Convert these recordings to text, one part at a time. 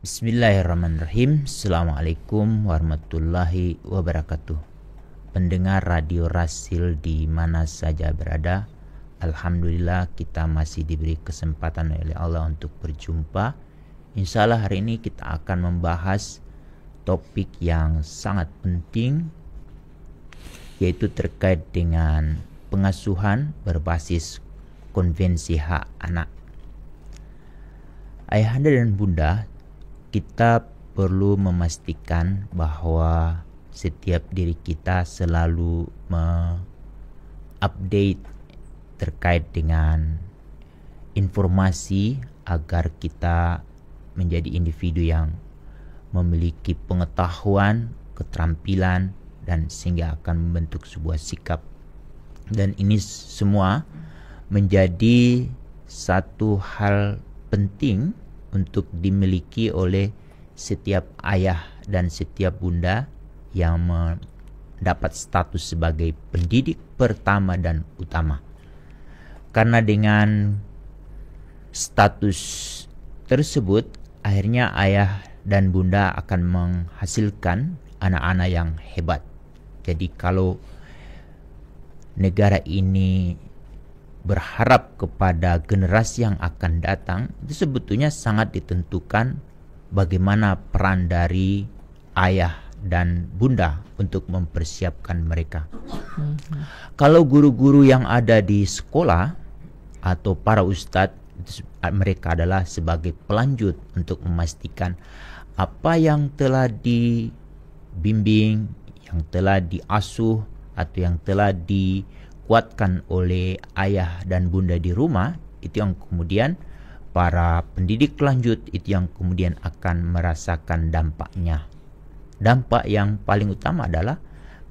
Bismillahirrahmanirrahim. Assalamualaikum warahmatullahi wabarakatuh. Pendengar Radio Rasil di mana saja berada, alhamdulillah kita masih diberi kesempatan oleh Allah untuk berjumpa. Insya Allah hari ini kita akan membahas topik yang sangat penting, yaitu terkait dengan pengasuhan berbasis konvensi hak anak. Ayahanda dan bunda, kita perlu memastikan bahwa setiap diri kita selalu mengupdate terkait dengan informasi agar kita menjadi individu yang memiliki pengetahuan, keterampilan, dan sehingga akan membentuk sebuah sikap. Dan ini semua menjadi satu hal penting untuk dimiliki oleh setiap ayah dan setiap bunda yang mendapat status sebagai pendidik pertama dan utama. Karena dengan status tersebut, akhirnya ayah dan bunda akan menghasilkan anak-anak yang hebat. Jadi kalau negara ini berharap kepada generasi yang akan datang, itu sebetulnya sangat ditentukan bagaimana peran dari ayah dan bunda untuk mempersiapkan mereka. Kalau guru-guru yang ada di sekolah atau para ustadz, mereka adalah sebagai pelanjut untuk memastikan apa yang telah dibimbing, yang telah diasuh atau yang telah dikuatkan oleh ayah dan bunda di rumah, itu yang kemudian para pendidik lanjut itu yang kemudian akan merasakan dampaknya. Dampak yang paling utama adalah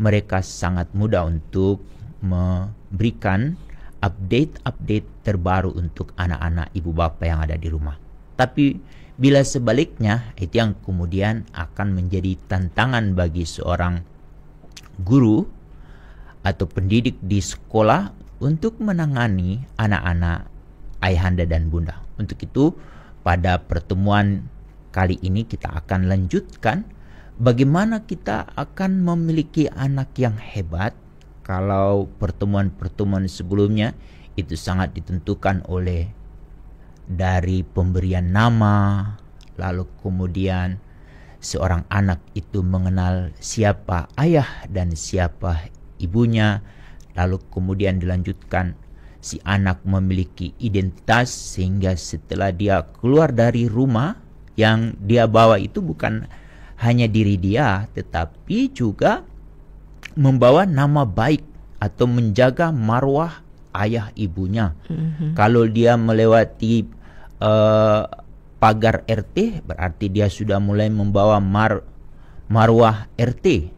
mereka sangat mudah untuk memberikan update terbaru untuk anak-anak ibu bapak yang ada di rumah. Tapi bila sebaliknya, itu yang kemudian akan menjadi tantangan bagi seorang guru atau pendidik di sekolah untuk menangani anak-anak ayahanda dan bunda. Untuk itu, pada pertemuan kali ini kita akan lanjutkan bagaimana kita akan memiliki anak yang hebat. Kalau pertemuan-pertemuan sebelumnya itu sangat ditentukan oleh dari pemberian nama, lalu kemudian seorang anak itu mengenal siapa ayah dan siapa ibunya, lalu kemudian dilanjutkan si anak memiliki identitas sehingga setelah dia keluar dari rumah, yang dia bawa itu bukan hanya diri dia tetapi juga membawa nama baik atau menjaga marwah ayah ibunya. Kalau dia melewati pagar RT, berarti dia sudah mulai membawa marwah RT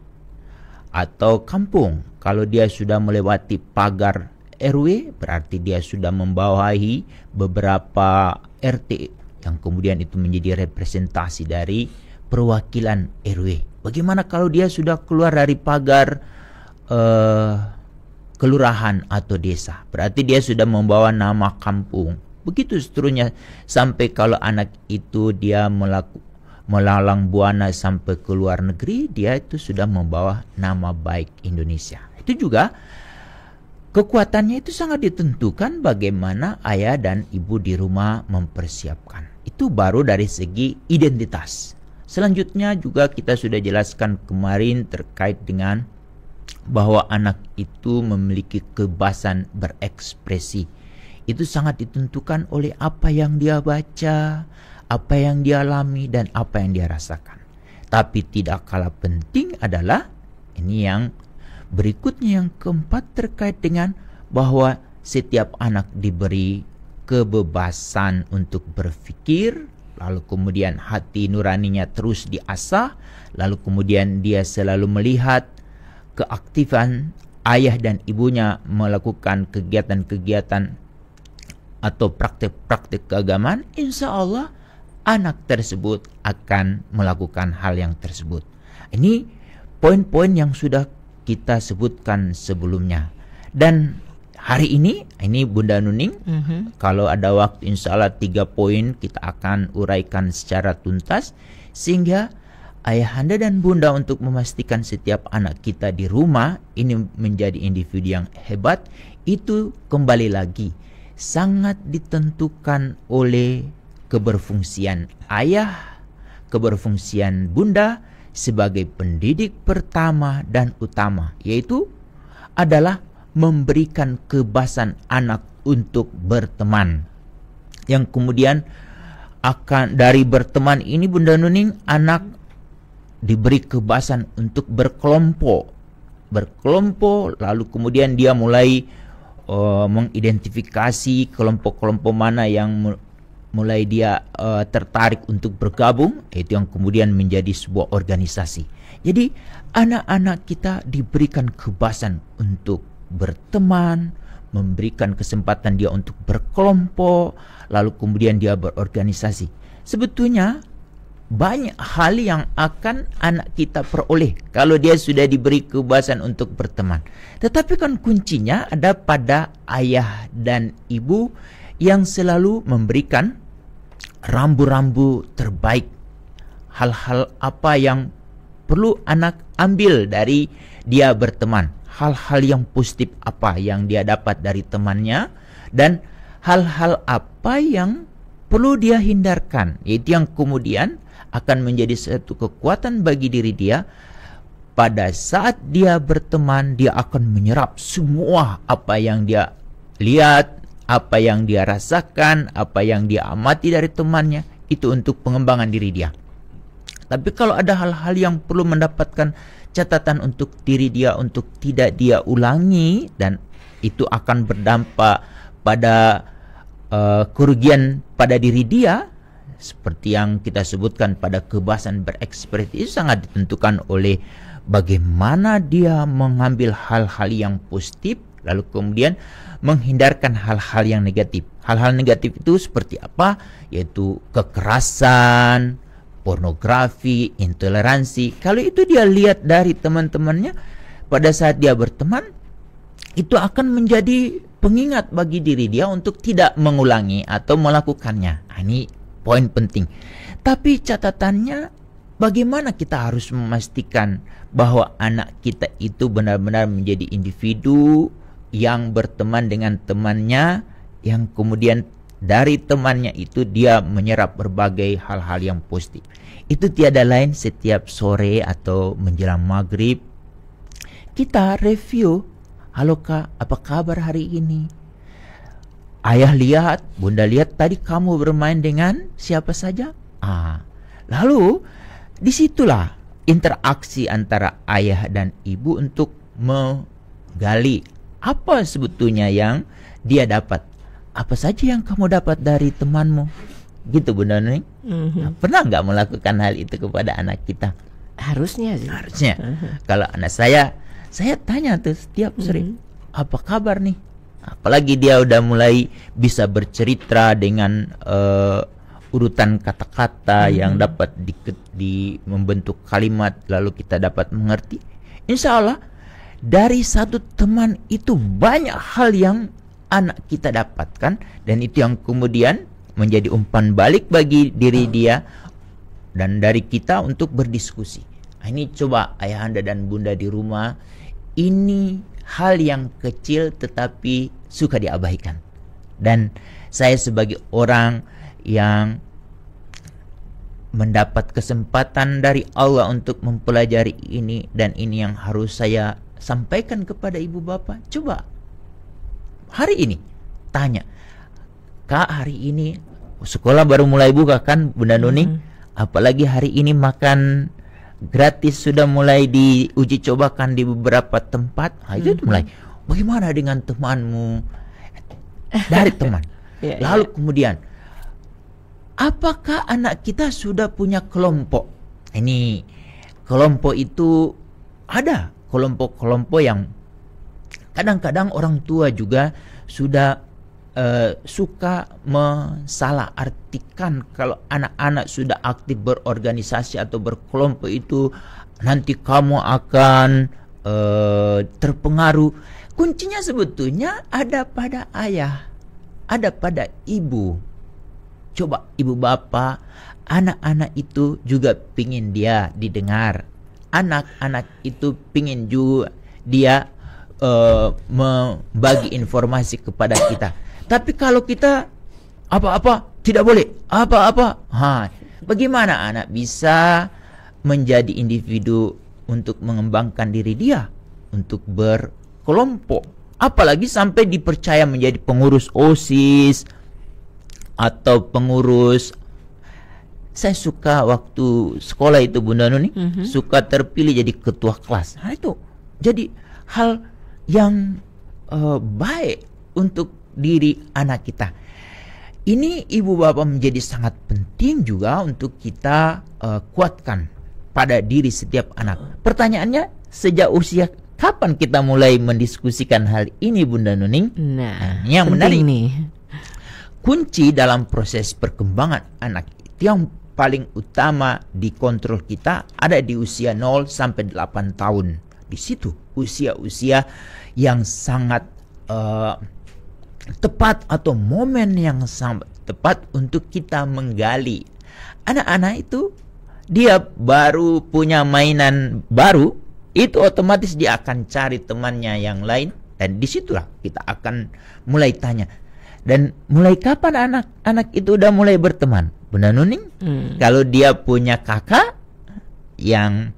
atau kampung. Kalau dia sudah melewati pagar RW, berarti dia sudah membawahi beberapa RT yang kemudian itu menjadi representasi dari perwakilan RW. Bagaimana kalau dia sudah keluar dari pagar kelurahan atau desa? Berarti dia sudah membawa nama kampung. Begitu seterusnya sampai kalau anak itu dia melalang buana sampai ke luar negeri, dia itu sudah membawa nama baik Indonesia. Itu juga kekuatannya itu sangat ditentukan bagaimana ayah dan ibu di rumah mempersiapkan. Itu baru dari segi identitas. Selanjutnya juga kita sudah jelaskan kemarin terkait dengan bahwa anak itu memiliki kebebasan berekspresi. Itu sangat ditentukan oleh apa yang dia baca, apa yang dia alami, dan apa yang dia rasakan. Tapi tidak kalah penting adalah ini yang berikutnya, yang keempat, terkait dengan bahwa setiap anak diberi kebebasan untuk berpikir, lalu kemudian hati nuraninya terus diasah, lalu kemudian dia selalu melihat keaktifan ayah dan ibunya melakukan kegiatan-kegiatan atau praktik-praktik keagamaan. Insya Allah anak tersebut akan melakukan hal yang tersebut. Ini poin-poin yang sudah kita sebutkan sebelumnya. Dan hari ini Bunda Nuning, kalau ada waktu insya Allah 3 poin kita akan uraikan secara tuntas, sehingga ayahanda dan bunda untuk memastikan setiap anak kita di rumah ini menjadi individu yang hebat, itu kembali lagi sangat ditentukan oleh keberfungsian ayah, keberfungsian bunda sebagai pendidik pertama dan utama, yaitu adalah memberikan kebebasan anak untuk berteman. Yang kemudian akan dari berteman ini Bunda Nuning, anak diberi kebebasan untuk berkelompok, lalu kemudian dia mulai mengidentifikasi kelompok-kelompok mana yang mulai dia tertarik untuk bergabung, itu yang kemudian menjadi sebuah organisasi. Jadi anak-anak kita diberikan kebebasan untuk berteman, memberikan kesempatan dia untuk berkelompok, lalu kemudian dia berorganisasi. Sebetulnya banyak hal yang akan anak kita peroleh kalau dia sudah diberi kebebasan untuk berteman. Tetapi kan kuncinya ada pada ayah dan ibu yang selalu memberikan rambu-rambu terbaik. Hal-hal apa yang perlu anak ambil dari dia berteman, hal-hal yang positif apa yang dia dapat dari temannya, dan hal-hal apa yang perlu dia hindarkan, yaitu yang kemudian akan menjadi satu kekuatan bagi diri dia. Pada saat dia berteman, dia akan menyerap semua apa yang dia lihat, apa yang dia rasakan, apa yang dia amati dari temannya, itu untuk pengembangan diri dia. Tapi kalau ada hal-hal yang perlu mendapatkan catatan untuk diri dia untuk tidak dia ulangi, dan itu akan berdampak pada kerugian pada diri dia, seperti yang kita sebutkan pada kebebasan berekspresi, itu sangat ditentukan oleh bagaimana dia mengambil hal-hal yang positif, lalu kemudian menghindarkan hal-hal yang negatif. Hal-hal negatif itu seperti apa? Yaitu kekerasan, pornografi, intoleransi. Kalau itu dia lihat dari teman-temannya pada saat dia berteman, itu akan menjadi pengingat bagi diri dia untuk tidak mengulangi atau melakukannya. Ini poin penting. Tapi catatannya, bagaimana kita harus memastikan bahwa anak kita itu benar-benar menjadi individu yang berteman dengan temannya, yang kemudian dari temannya itu dia menyerap berbagai hal-hal yang positif. Itu tiada lain setiap sore atau menjelang maghrib kita review, halo kak, apa kabar hari ini? Ayah lihat, bunda lihat tadi kamu bermain dengan siapa saja? Lalu disitulah interaksi antara ayah dan ibu untuk menggali apa sebetulnya yang dia dapat. Apa saja yang kamu dapat dari temanmu? Gitu Bunda Nuning. Pernah nggak melakukan hal itu kepada anak kita? Harusnya sih. Harusnya. Kalau anak saya tanya tuh setiap sore, apa kabar nih? Apalagi dia udah mulai bisa bercerita dengan urutan kata-kata yang dapat di membentuk kalimat, lalu kita dapat mengerti. Insya Allah dari satu teman itu banyak hal yang anak kita dapatkan, dan itu yang kemudian menjadi umpan balik bagi diri dia dan dari kita untuk berdiskusi. Ini coba ayahanda dan bunda di rumah, ini hal yang kecil tetapi suka diabaikan. Dan saya sebagai orang yang mendapat kesempatan dari Allah untuk mempelajari ini, dan ini yang harus saya sampaikan kepada ibu bapak. Coba hari ini tanya, kak, hari ini sekolah baru mulai buka kan Bunda Nuning, apalagi hari ini makan gratis sudah mulai diuji cobakan di beberapa tempat. Itu mulai, bagaimana dengan temanmu? Dari teman. Lalu kemudian, apakah anak kita sudah punya kelompok? Ini kelompok itu ada kelompok-kelompok yang kadang-kadang orang tua juga sudah suka mensalahartikan kalau anak-anak sudah aktif berorganisasi atau berkelompok itu nanti kamu akan terpengaruh. kuncinya sebetulnya ada pada ayah, ada pada ibu. Coba ibu bapak, anak-anak itu juga pingin dia didengar. Anak-anak itu pingin juga dia membagi informasi kepada kita. Tapi kalau kita apa-apa tidak boleh, apa-apa, bagaimana anak bisa menjadi individu untuk mengembangkan diri dia, untuk berkelompok, apalagi sampai dipercaya menjadi pengurus OSIS atau pengurus. Saya suka waktu sekolah itu Bunda Nuni, suka terpilih jadi ketua kelas. Nah itu jadi hal yang baik untuk diri anak kita. Ini ibu bapak menjadi sangat penting juga untuk kita kuatkan pada diri setiap anak. Pertanyaannya, sejak usia kapan kita mulai mendiskusikan hal ini Bunda Nuning? Nah, yang menarik nih. Kunci dalam proses perkembangan anak itu yang paling utama dikontrol kita ada di usia 0 sampai 8 tahun. Di situ usia-usia yang sangat tepat atau momen yang sangat tepat untuk kita menggali. Anak-anak itu dia baru punya mainan baru, itu otomatis dia akan cari temannya yang lain, dan disitulah kita akan mulai tanya. Dan mulai kapan anak-anak itu udah mulai berteman? Bunda Nuning, kalau dia punya kakak yang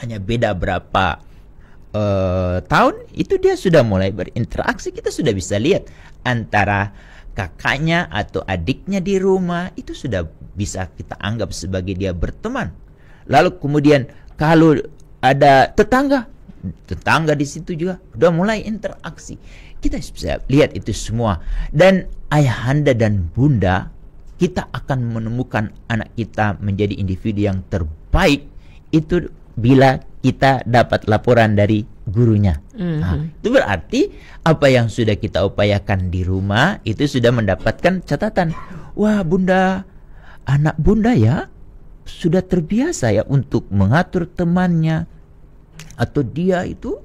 hanya beda berapa tahun, itu dia sudah mulai berinteraksi. Kita sudah bisa lihat antara kakaknya atau adiknya di rumah, itu sudah bisa kita anggap sebagai dia berteman. Lalu kemudian kalau ada tetangga di situ juga udah mulai interaksi. Kita bisa lihat itu semua. Dan ayahanda dan bunda, kita akan menemukan anak kita menjadi individu yang terbaik itu bila kita dapat laporan dari gurunya. Itu berarti apa yang sudah kita upayakan di rumah itu sudah mendapatkan catatan. Wah bunda, anak bunda ya sudah terbiasa ya untuk mengatur temannya, atau dia itu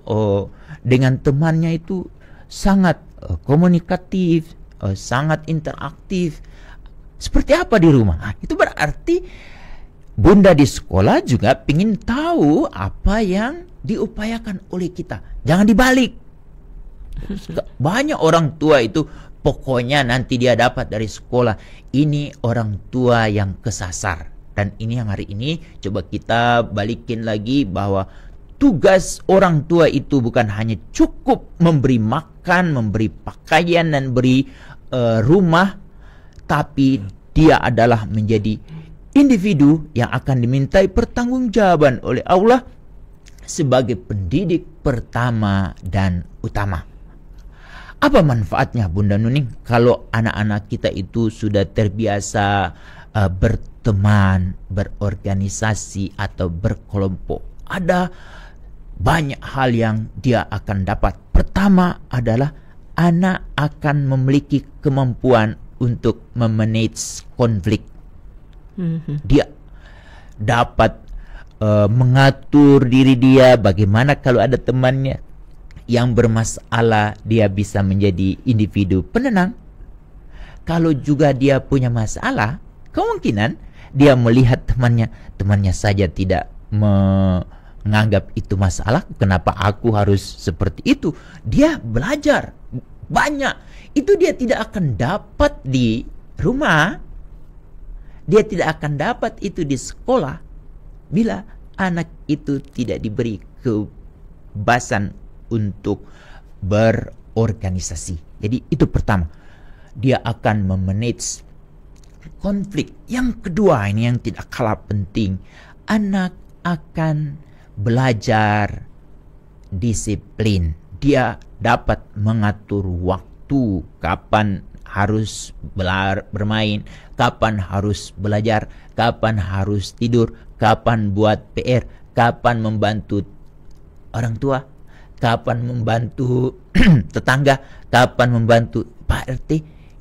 dengan temannya itu sangat komunikatif, sangat interaktif. Seperti apa di rumah? Itu berarti bunda di sekolah juga ingin tahu apa yang diupayakan oleh kita. Jangan dibalik. Banyak orang tua itu pokoknya nanti dia dapat dari sekolah. Ini orang tua yang kesasar. Dan ini yang hari ini coba kita balikin lagi, bahwa tugas orang tua itu bukan hanya cukup memberi makan, memberi pakaian, dan beri rumah, tapi dia adalah menjadi individu yang akan dimintai pertanggungjawaban oleh Allah sebagai pendidik pertama dan utama. Apa manfaatnya Bunda Nuning kalau anak-anak kita itu sudah terbiasa berteman, berorganisasi atau berkelompok? Ada banyak hal yang dia akan dapat. Pertama adalah anak akan memiliki kemampuan untuk memanage konflik. Dia dapat mengatur diri dia. Bagaimana kalau ada temannya yang bermasalah, dia bisa menjadi individu penenang. Kalau juga dia punya masalah, kemungkinan dia melihat temannya saja tidak menganggap itu masalah, kenapa aku harus seperti itu. Dia belajar banyak. Itu dia tidak akan dapat di rumah, dia tidak akan dapat itu di sekolah bila anak itu tidak diberi kebebasan untuk berorganisasi. Jadi itu pertama, dia akan memanage konflik. Yang kedua, ini yang tidak kalah penting, anak akan belajar disiplin. Dia dapat mengatur waktu, kapan harus bermain, kapan harus belajar, kapan harus tidur, kapan buat PR, kapan membantu orang tua, kapan membantu tetangga, kapan membantu Pak RT.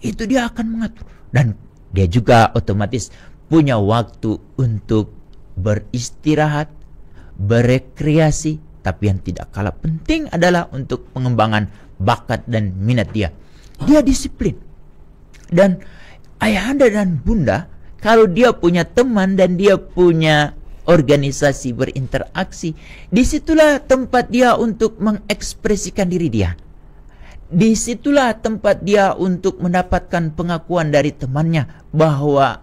Itu dia akan mengatur. Dan dia juga otomatis punya waktu untuk beristirahat, berekreasi, Tapi yang tidak kalah penting adalah untuk pengembangan bakat dan minat dia. Dia disiplin. Dan ayahanda dan bunda, kalau dia punya teman dan dia punya organisasi berinteraksi, disitulah tempat dia untuk mengekspresikan diri dia. Disitulah tempat dia untuk mendapatkan pengakuan dari temannya bahwa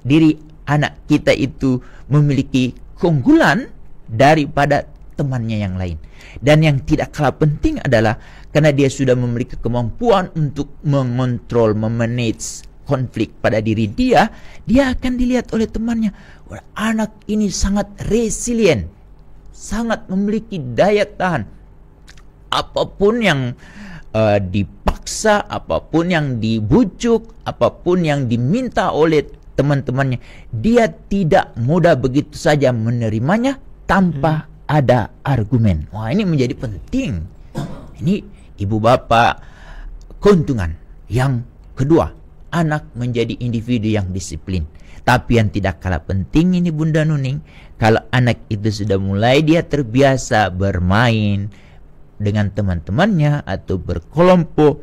diri anak kita itu memiliki keunggulan daripada temannya yang lain. Dan yang tidak kalah penting adalah karena dia sudah memiliki kemampuan untuk mengontrol, memanage konflik pada diri dia, dia akan dilihat oleh temannya, wah, anak ini sangat resilient, sangat memiliki daya tahan. Apapun yang dipaksa, apapun yang dibujuk, apapun yang diminta oleh teman-temannya, dia tidak mudah begitu saja menerimanya tanpa ada argumen. Wah, ini menjadi penting. Ini ibu bapak keuntungan. Yang kedua, anak menjadi individu yang disiplin. Tapi yang tidak kalah penting ini Bunda Nuning, kalau anak itu sudah mulai dia terbiasa bermain dengan teman-temannya atau berkelompok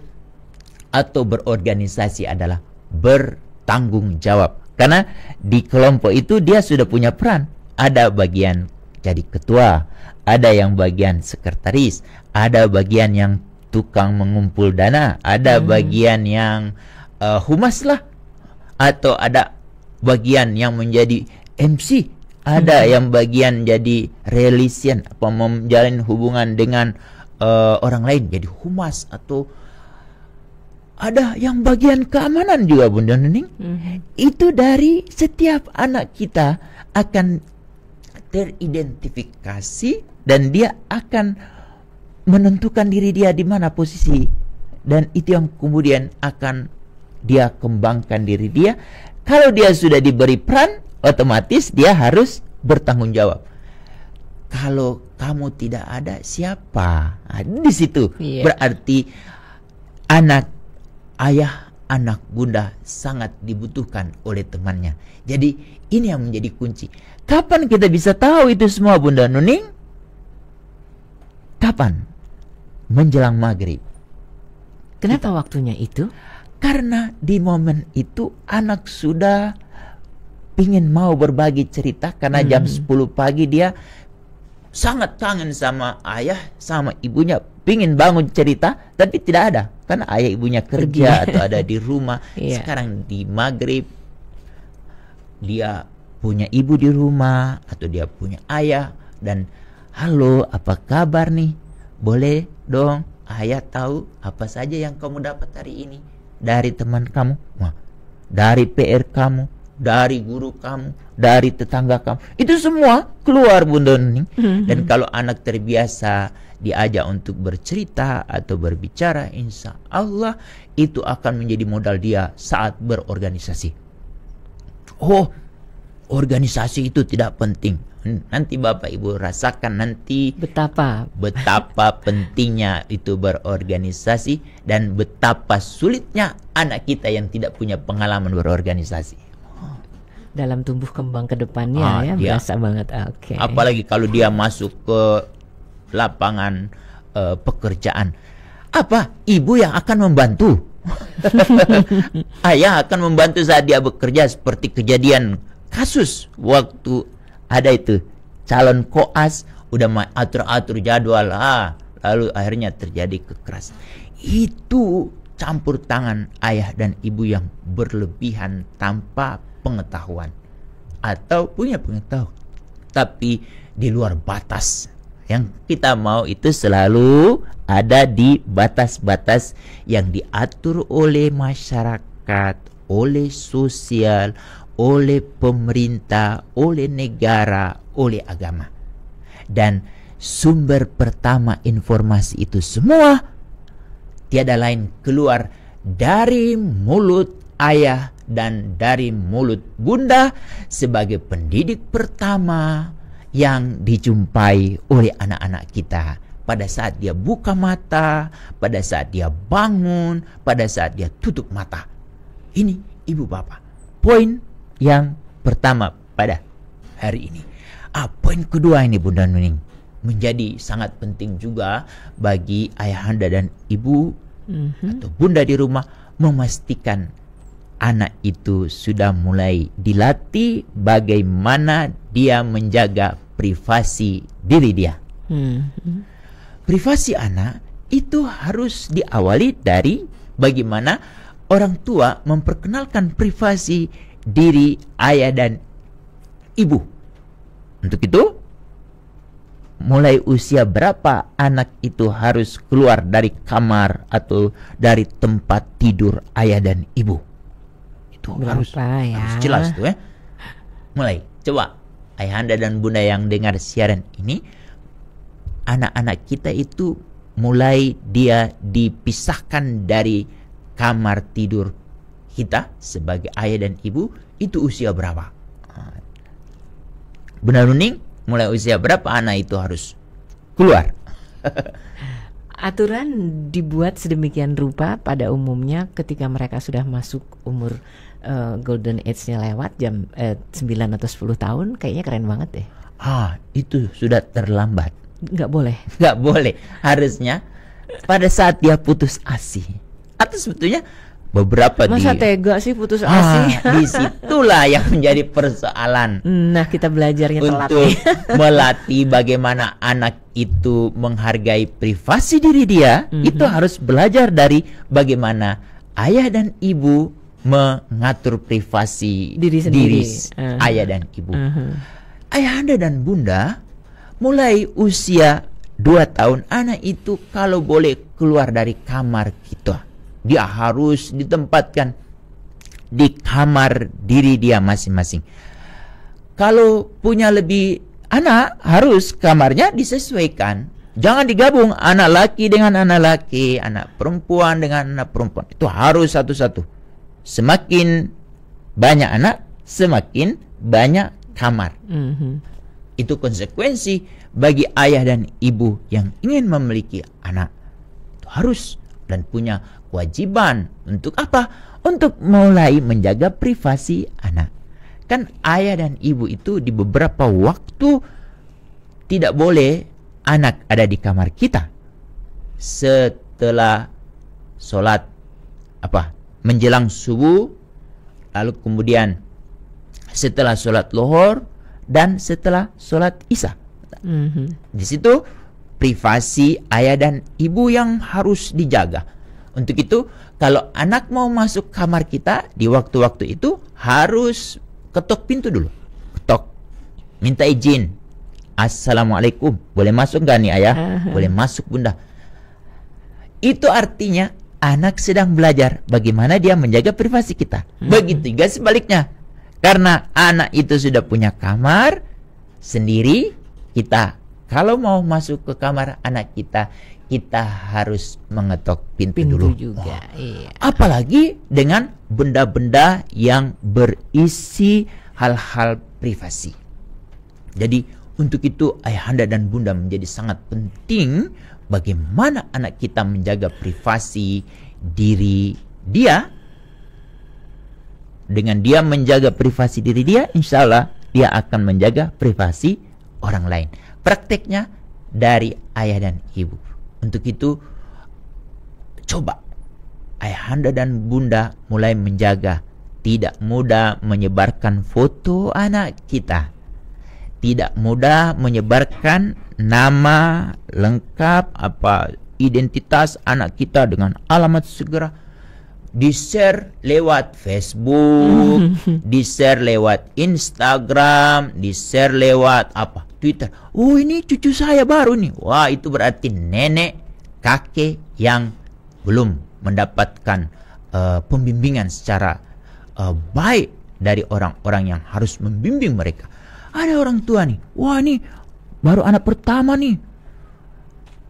atau berorganisasi adalah bertanggung jawab. Karena di kelompok itu dia sudah punya peran. Ada bagian jadi ketua, ada yang bagian sekretaris, ada bagian yang tukang mengumpul dana, ada bagian yang humas lah, atau ada bagian yang menjadi MC, ada yang bagian jadi relation, apa menjalin hubungan dengan orang lain jadi humas, atau ada yang bagian keamanan juga Bunda Nuning. Itu dari setiap anak kita akan teridentifikasi dan dia akan menentukan diri dia di mana posisi, dan itu yang kemudian akan dia kembangkan diri dia. Kalau dia sudah diberi peran, otomatis dia harus bertanggung jawab. Kalau kamu tidak ada, siapa? Nah, di situ berarti anak ayah, anak bunda sangat dibutuhkan oleh temannya. Jadi ini yang menjadi kunci. Kapan kita bisa tahu itu semua Bunda Nuning? Kapan? Menjelang maghrib. Kenapa waktunya itu? Karena di momen itu anak sudah ingin mau berbagi cerita. Karena jam 10 pagi dia sangat kangen sama ayah, sama ibunya, pingin bangun cerita, tapi tidak ada. Karena ayah ibunya kerja atau ada di rumah. Sekarang di maghrib dia punya ibu di rumah atau dia punya ayah, dan halo, apa kabar nih? Boleh dong ayah tahu apa saja yang kamu dapat hari ini dari teman kamu, dari PR kamu, dari guru kamu, dari tetangga kamu. Itu semua keluar Bunda Nuning. Dan kalau anak terbiasa diajak untuk bercerita atau berbicara, insya Allah itu akan menjadi modal dia saat berorganisasi. Oh, organisasi itu tidak penting. Nanti Bapak Ibu rasakan nanti betapa pentingnya itu berorganisasi dan betapa sulitnya anak kita yang tidak punya pengalaman berorganisasi. Dalam tumbuh kembang ke depannya berasa banget. Apalagi kalau dia masuk ke lapangan pekerjaan. Apa? Ibu yang akan membantu. Ayah akan membantu saat dia bekerja, seperti kejadian kasus waktu ada itu calon koas udah atur-atur jadwal, lalu akhirnya terjadi kekerasan. Itu campur tangan ayah dan ibu yang berlebihan tanpa pengetahuan atau punya pengetahuan tapi di luar batas. Yang kita mau itu selalu ada di batas-batas yang diatur oleh masyarakat, oleh sosial, oleh pemerintah, oleh negara, oleh agama. Dan sumber pertama informasi itu semua tiada lain keluar dari mulut ayah dan dari mulut bunda sebagai pendidik pertama yang dijumpai oleh anak-anak kita pada saat dia buka mata, pada saat dia bangun, pada saat dia tutup mata. Ini ibu bapak, poin yang pertama pada hari ini. Poin kedua ini Bunda Nuning menjadi sangat penting juga bagi ayahanda dan ibu atau bunda di rumah, memastikan anak itu sudah mulai dilatih bagaimana dia menjaga privasi diri dia. Privasi anak itu harus diawali dari bagaimana orang tua memperkenalkan privasi diri ayah dan ibu. Untuk itu, mulai usia berapa anak itu harus keluar dari kamar atau dari tempat tidur ayah dan ibu? Itu harus jelas tuh ya. Mulai, coba ayahanda dan bunda yang dengar siaran ini, anak-anak kita itu mulai dia dipisahkan dari kamar tidur kita sebagai ayah dan ibu, itu usia berapa? Bunda Nuning, mulai usia berapa anak itu harus keluar? Aturan dibuat sedemikian rupa pada umumnya ketika mereka sudah masuk umur golden age-nya lewat jam 9 atau 10 tahun, kayaknya keren banget deh. Itu sudah terlambat. Nggak boleh. Nggak boleh. Harusnya pada saat dia putus ASI. Atau sebetulnya beberapa masa tega sih putus ASI? Disitulah yang menjadi persoalan. Nah, kita belajarnya telat untuk melatih bagaimana anak itu menghargai privasi diri dia. Itu harus belajar dari bagaimana ayah dan ibu mengatur privasi diri ayah dan ibu. Ayahanda dan bunda, mulai usia 2 tahun anak itu kalau boleh keluar dari kamar kita, dia harus ditempatkan di kamar diri dia masing-masing. Kalau punya lebih anak, harus kamarnya disesuaikan. Jangan digabung anak laki dengan anak laki, anak perempuan dengan anak perempuan. Itu harus satu-satu. Semakin banyak anak, semakin banyak kamar. Itu konsekuensi bagi ayah dan ibu yang ingin memiliki anak. Itu harus dan punya kewajiban untuk apa? Untuk mulai menjaga privasi anak. Kan ayah dan ibu itu di beberapa waktu tidak boleh anak ada di kamar kita. Setelah sholat menjelang subuh, lalu kemudian setelah sholat lohor dan setelah sholat isya. Di situ privasi ayah dan ibu yang harus dijaga. Untuk itu, kalau anak mau masuk kamar kita di waktu-waktu itu, harus ketok pintu dulu. Ketok, minta izin. Assalamualaikum, boleh masuk gak nih ayah? Boleh masuk bunda. Itu artinya anak sedang belajar bagaimana dia menjaga privasi kita. Begitu juga sebaliknya. Karena anak itu sudah punya kamar sendiri, kita kalau mau masuk ke kamar anak kita, kita harus mengetok pintu dulu juga. Iya. Apalagi dengan benda-benda yang berisi hal-hal privasi. Jadi untuk itu ayahanda dan bunda menjadi sangat penting bagaimana anak kita menjaga privasi diri dia. Dengan dia menjaga privasi diri dia, insya Allah dia akan menjaga privasi orang lain. Prakteknya dari ayah dan ibu. Untuk itu, coba ayahanda dan bunda mulai menjaga. Tidak mudah menyebarkan foto anak kita. Tidak mudah menyebarkan nama lengkap, identitas anak kita dengan alamat segera. Di-share lewat Facebook, di-share lewat Instagram, di-share lewat Twitter. Ini cucu saya baru nih. Wah, itu berarti nenek, kakek yang belum mendapatkan pembimbingan secara baik dari orang-orang yang harus membimbing mereka. Ada orang tua nih, wah ini baru anak pertama nih.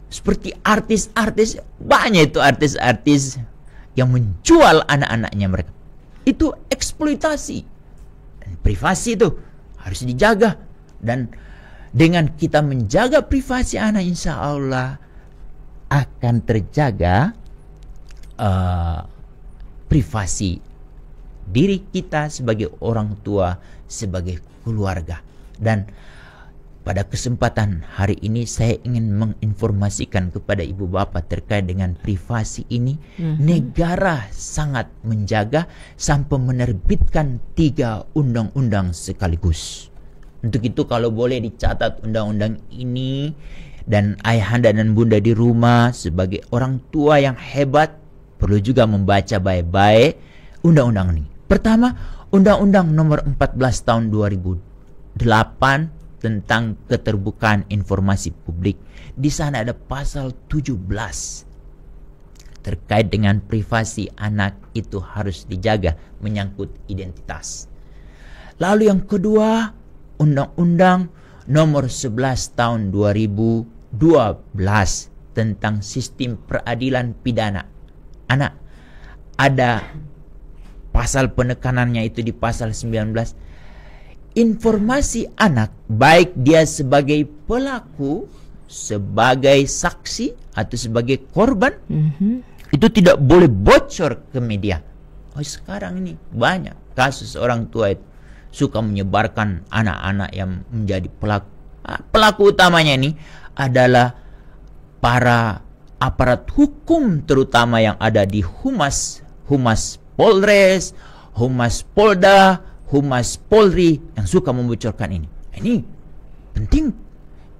Seperti artis-artis, banyak itu artis-artis yang menjual anak-anaknya mereka. Itu eksploitasi. Dan privasi itu harus dijaga. Dan dengan kita menjaga privasi anak, insya Allah akan terjaga privasi diri kita sebagai orang tua, sebagai keluarga. Dan pada kesempatan hari ini saya ingin menginformasikan kepada ibu bapak terkait dengan privasi ini. Negara sangat menjaga sampai menerbitkan 3 undang-undang sekaligus. Untuk itu kalau boleh dicatat undang-undang ini, dan ayahanda dan bunda di rumah sebagai orang tua yang hebat perlu juga membaca baik-baik undang-undang ini. Pertama, Undang-Undang Nomor 14 Tahun 2008 tentang keterbukaan informasi publik. Di sana ada pasal 17 terkait dengan privasi anak itu harus dijaga, menyangkut identitas. Lalu yang kedua, Undang-Undang Nomor 11 Tahun 2012 tentang sistem peradilan pidana anak. Ada pasal penekanannya itu di pasal 19. Informasi anak, baik dia sebagai pelaku, sebagai saksi, atau sebagai korban, itu tidak boleh bocor ke media. Oh, sekarang ini banyak kasus orang tua itu suka menyebarkan anak-anak yang menjadi pelaku. Pelaku utamanya ini adalah para aparat hukum, terutama yang ada di Humas Polres, Humas Polda, Humas Polri, yang suka membocorkan ini. Ini penting.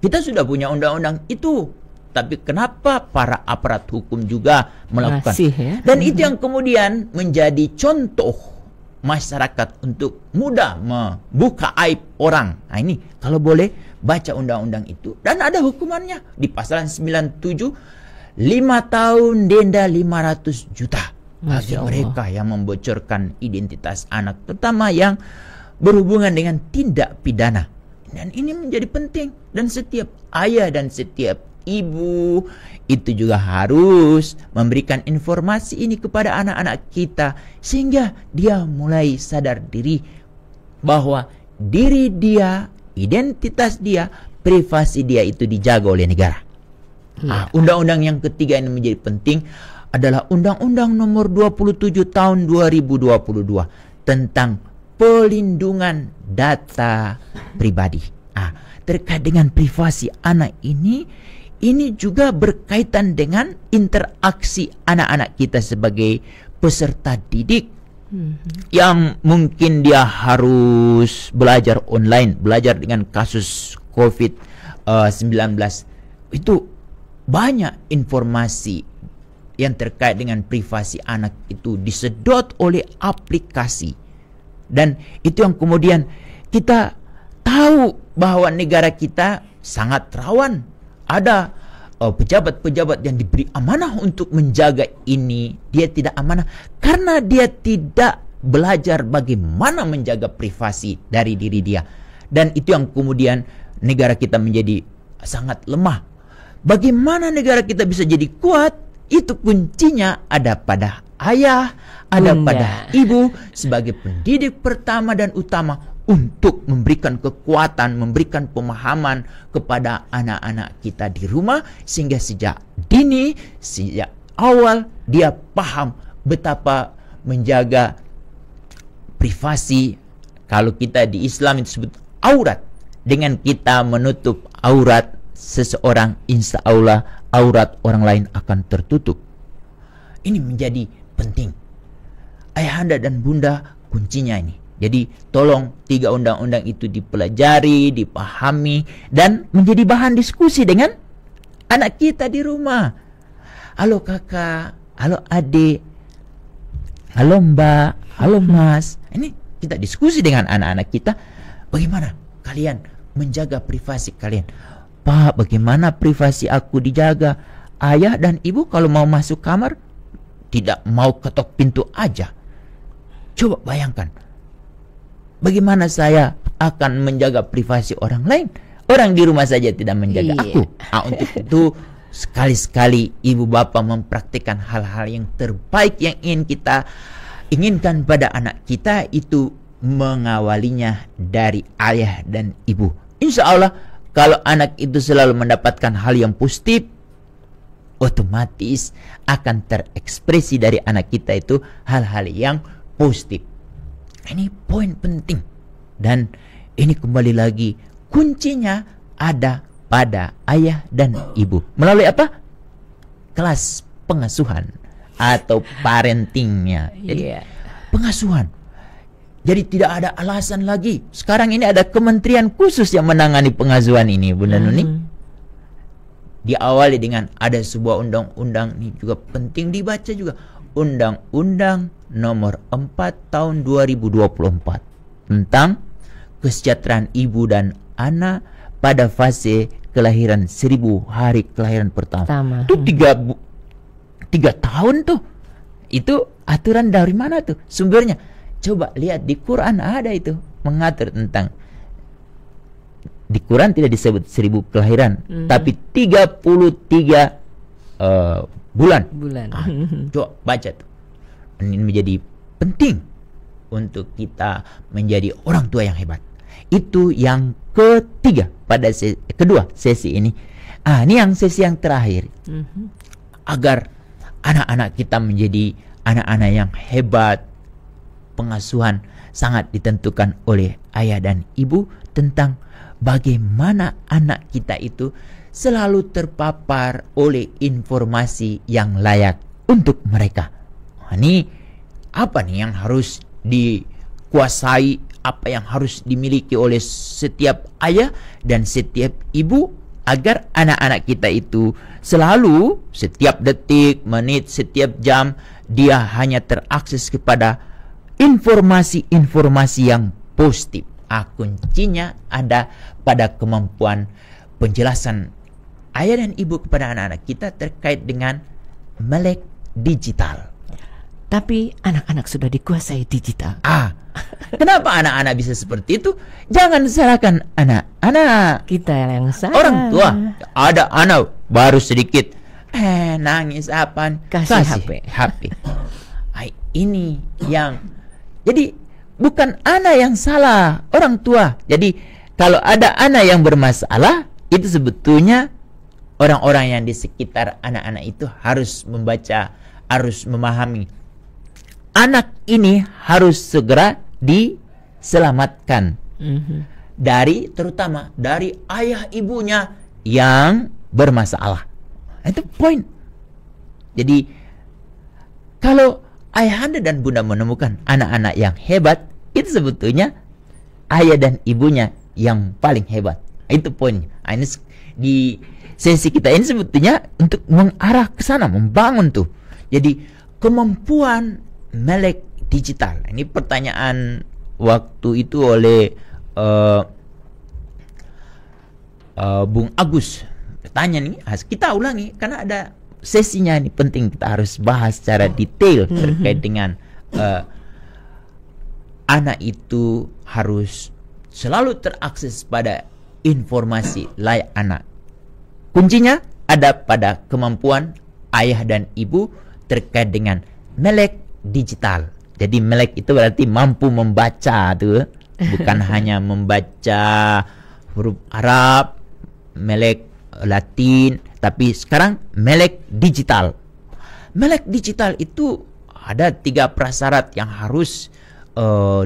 Kita sudah punya undang-undang itu, tapi kenapa para aparat hukum juga melakukan? Masih, ya? Dan itu yang kemudian menjadi contoh masyarakat untuk mudah membuka aib orang. Nah ini kalau boleh baca undang-undang itu, dan ada hukumannya di pasal 97, 5 tahun denda 500 juta. Bagi mereka yang membocorkan identitas anak, terutama yang berhubungan dengan tindak pidana. Dan ini menjadi penting, dan setiap ayah dan setiap ibu itu juga harus memberikan informasi ini kepada anak-anak kita, sehingga dia mulai sadar diri bahwa diri dia, identitas dia, privasi dia itu dijaga oleh negara. Undang-undang yang ketiga ini menjadi penting adalah Undang-Undang Nomor 27 Tahun 2022 tentang pelindungan data pribadi. Terkait dengan privasi anak ini juga berkaitan dengan interaksi anak-anak kita sebagai peserta didik yang mungkin dia harus belajar online, belajar dengan kasus COVID-19. Itu banyak informasi yang terkait dengan privasi anak itu disedot oleh aplikasi. Dan itu yang kemudian kita tahu bahwa negara kita sangat rawan. Ada pejabat-pejabat yang diberi amanah untuk menjaga ini, dia tidak amanah karena dia tidak belajar bagaimana menjaga privasi dari diri dia. Dan itu yang kemudian negara kita menjadi sangat lemah. Bagaimana negara kita bisa jadi kuat? Itu kuncinya ada pada ayah, ada pada ibu sebagai pendidik pertama dan utama untuk memberikan kekuatan, memberikan pemahaman kepada anak-anak kita di rumah, sehingga sejak dini, sejak awal dia paham betapa menjaga privasi. Kalau kita di Islam itu disebut aurat. Dengan kita menutup aurat seseorang, insya Allah aurat orang lain akan tertutup. Ini menjadi penting. Ayahanda dan bunda, kuncinya ini. Jadi tolong 3 undang-undang itu dipelajari, dipahami, dan menjadi bahan diskusi dengan anak kita di rumah. Halo kakak, halo adik, halo mbak, halo mas. Ini kita diskusi dengan anak-anak kita. Bagaimana kalian menjaga privasi kalian? Pak, bagaimana privasi aku dijaga? Ayah dan ibu kalau mau masuk kamar tidak mau ketok pintu aja. Coba bayangkan, bagaimana saya akan menjaga privasi orang lain? Orang di rumah saja tidak menjaga aku. Untuk itu sekali-sekali ibu bapak mempraktikkan hal-hal yang terbaik yang ingin kita inginkan pada anak kita, itu mengawalinya dari ayah dan ibu. Insya Allah kalau anak itu selalu mendapatkan hal yang positif, otomatis akan terekspresi dari anak kita itu hal-hal yang positif. Ini poin penting. Dan ini kembali lagi, kuncinya ada pada ayah dan ibu. Melalui apa? Kelas pengasuhan atau parentingnya. Jadi pengasuhan. Jadi tidak ada alasan lagi. Sekarang ini ada kementerian khusus yang menangani pengasuhan ini, Bunda Nuni. Diawali dengan ada sebuah undang-undang, ini juga penting dibaca juga. Undang-Undang Nomor 4 Tahun 2024 tentang kesejahteraan ibu dan anak pada fase kelahiran 1000 hari kelahiran pertama. Itu 3 tahun tuh. Itu aturan dari mana tuh sumbernya? Coba lihat di Quran ada itu mengatur tentang, di Quran tidak disebut 1000 kelahiran, tapi 33 bulan. Coba baca tuh. Ini menjadi penting untuk kita menjadi orang tua yang hebat. Itu yang ketiga pada kedua sesi ini. Ini yang sesi yang terakhir. Agar anak-anak kita menjadi anak-anak yang hebat. Pengasuhan sangat ditentukan oleh ayah dan ibu tentang bagaimana anak kita itu selalu terpapar oleh informasi yang layak untuk mereka. Ini apa nih yang harus dikuasai, apa yang harus dimiliki oleh setiap ayah dan setiap ibu agar anak-anak kita itu selalu setiap detik, menit, setiap jam dia hanya terakses kepada informasi-informasi yang positif. Kuncinya ada pada kemampuan penjelasan ayah dan ibu kepada anak-anak kita terkait dengan melek digital. Tapi anak-anak sudah dikuasai digital. Kenapa anak-anak bisa seperti itu? Jangan salahkan anak-anak. Kita yang salah. Orang tua. Ada anak baru sedikit nangis apa? Kasih HP. Ini yang, jadi bukan anak yang salah, orang tua. Jadi kalau ada anak yang bermasalah, itu sebetulnya orang-orang yang di sekitar anak-anak itu harus membaca, harus memahami. Anak ini harus segera diselamatkan terutama dari ayah ibunya yang bermasalah. Itu poin. Jadi kalau ayahanda dan bunda menemukan anak-anak yang hebat, itu sebetulnya ayah dan ibunya yang paling hebat. Itu poinnya. Ini di sesi kita ini sebetulnya untuk mengarah ke sana, membangun tuh. Jadi kemampuan melek digital. Ini pertanyaan waktu itu oleh Bung Agus. Bertanya nih, kita ulangi karena ada sesinya, ini penting, kita harus bahas secara detail terkait dengan anak itu harus selalu terakses pada informasi layak anak. Kuncinya ada pada kemampuan ayah dan ibu terkait dengan melek digital. Jadi melek itu berarti mampu membaca tuh, bukan hanya membaca huruf Arab, melek Latin, tapi sekarang melek digital. Melek digital itu ada 3 prasyarat yang harus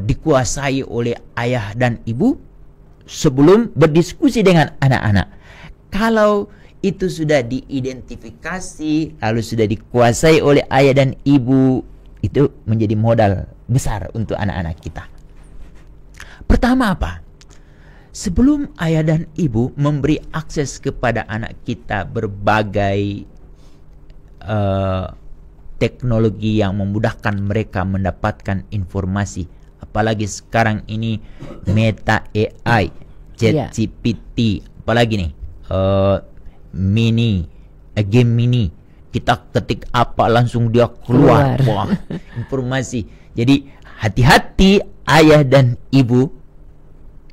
dikuasai oleh ayah dan ibu sebelum berdiskusi dengan anak-anak. Kalau itu sudah diidentifikasi, lalu sudah dikuasai oleh ayah dan ibu, itu menjadi modal besar untuk anak-anak kita. Pertama apa? Sebelum ayah dan ibu memberi akses kepada anak kita berbagai teknologi yang memudahkan mereka mendapatkan informasi, apalagi sekarang ini Meta AI, ChatGPT, apalagi nih game mini, kita ketik apa langsung dia keluar. Wah, informasi. Jadi hati-hati ayah dan ibu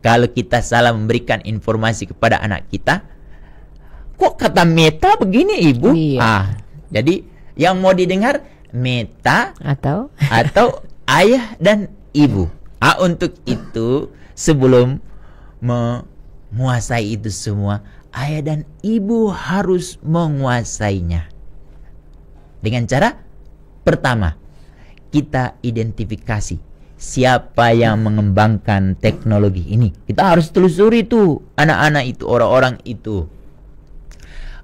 kalau kita salah memberikan informasi kepada anak kita. Kok kata Meta begini ibu? Jadi yang mau didengar Meta atau ayah dan ibu. Untuk itu sebelum menguasai itu semua, ayah dan ibu harus menguasainya. Dengan cara pertama, kita identifikasi siapa yang mengembangkan teknologi ini. Kita harus telusuri tuh anak-anak itu, orang-orang itu.